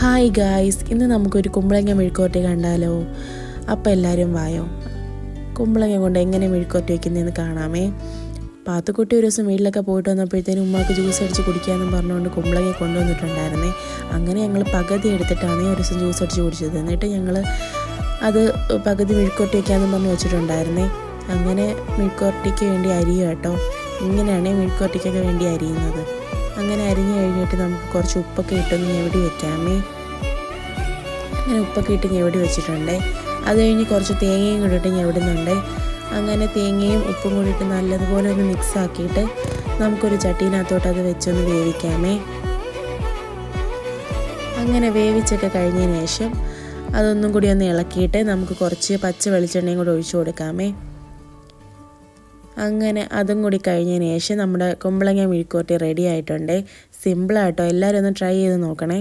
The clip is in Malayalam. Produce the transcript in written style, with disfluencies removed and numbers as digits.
ഹായ് ഗായ്സ്, ഇന്ന് നമുക്കൊരു കുമ്പളങ്ങ മെഴുക്കുവരട്ടി കണ്ടാലോ? അപ്പോൾ എല്ലാവരും വായോ. കുമ്പളങ്ങ കൊണ്ട് എങ്ങനെ മെഴുക്കുവരട്ടി വയ്ക്കുന്നതെന്ന് കാണാമേ. പാത്തുക്കുട്ടി ഒരു ദിവസം വീട്ടിലൊക്കെ പോയിട്ട് വന്നപ്പോഴത്തേനും ഉമ്മാക്ക് ജ്യൂസ് അടിച്ച് കുടിക്കാമെന്ന് പറഞ്ഞുകൊണ്ട് കുമ്പളങ്ങ കൊണ്ടുവന്നിട്ടുണ്ടായിരുന്നേ. അങ്ങനെ ഞങ്ങൾ പകുതി എടുത്തിട്ടാണ് ഒരു ദിവസം ജ്യൂസ് അടിച്ച് കുടിച്ചത്. എന്നിട്ട് ഞങ്ങൾ അത് പകുതി മെഴുക്കുവരട്ടി വയ്ക്കാമെന്ന് പറഞ്ഞ് വെച്ചിട്ടുണ്ടായിരുന്നേ. അങ്ങനെ മെഴുക്കുവരട്ടിക്ക് വേണ്ടി അരിയുക കേട്ടോ. ഇങ്ങനെയാണ് മെഴുക്കുവരട്ടിക്കൊക്കെ വേണ്ടി അരിയുന്നത്. അങ്ങനെ അരിഞ്ഞ് കഴിഞ്ഞിട്ട് നമുക്ക് കുറച്ച് ഉപ്പൊക്കെ ഇട്ടൊന്ന് ഞെവിടി വെക്കാമേ. അങ്ങനെ ഉപ്പൊക്കെ ഇട്ട് ഞെവിടി വെച്ചിട്ടുണ്ട്. അത് കഴിഞ്ഞ് കുറച്ച് തേങ്ങയും കൂടി ഇട്ട് ഞെവിടുന്നുണ്ട്. അങ്ങനെ തേങ്ങയും ഉപ്പും കൂടി ഇട്ട് നല്ലതുപോലെ ഒന്ന് മിക്സ് ആക്കിയിട്ട് നമുക്കൊരു ചട്ടീനകത്തോട്ട് അത് വെച്ചൊന്ന് വേവിക്കാമേ. അങ്ങനെ വേവിച്ചൊക്കെ കഴിഞ്ഞതിന് ശേഷം അതൊന്നും കൂടി ഒന്ന് ഇളക്കിയിട്ട് നമുക്ക് കുറച്ച് പച്ച വെളിച്ചെണ്ണയും കൂടി ഒഴിച്ചു കൊടുക്കാമേ. അങ്ങനെ അതും കൂടി കഴിഞ്ഞതിന് ശേഷം നമ്മുടെ കുമ്പളങ്ങ മെഴുക്കുവരട്ടി റെഡി ആയിട്ടുണ്ട്. സിമ്പിളായിട്ടോ, എല്ലാവരും ഒന്ന് ട്രൈ ചെയ്ത് നോക്കണേ.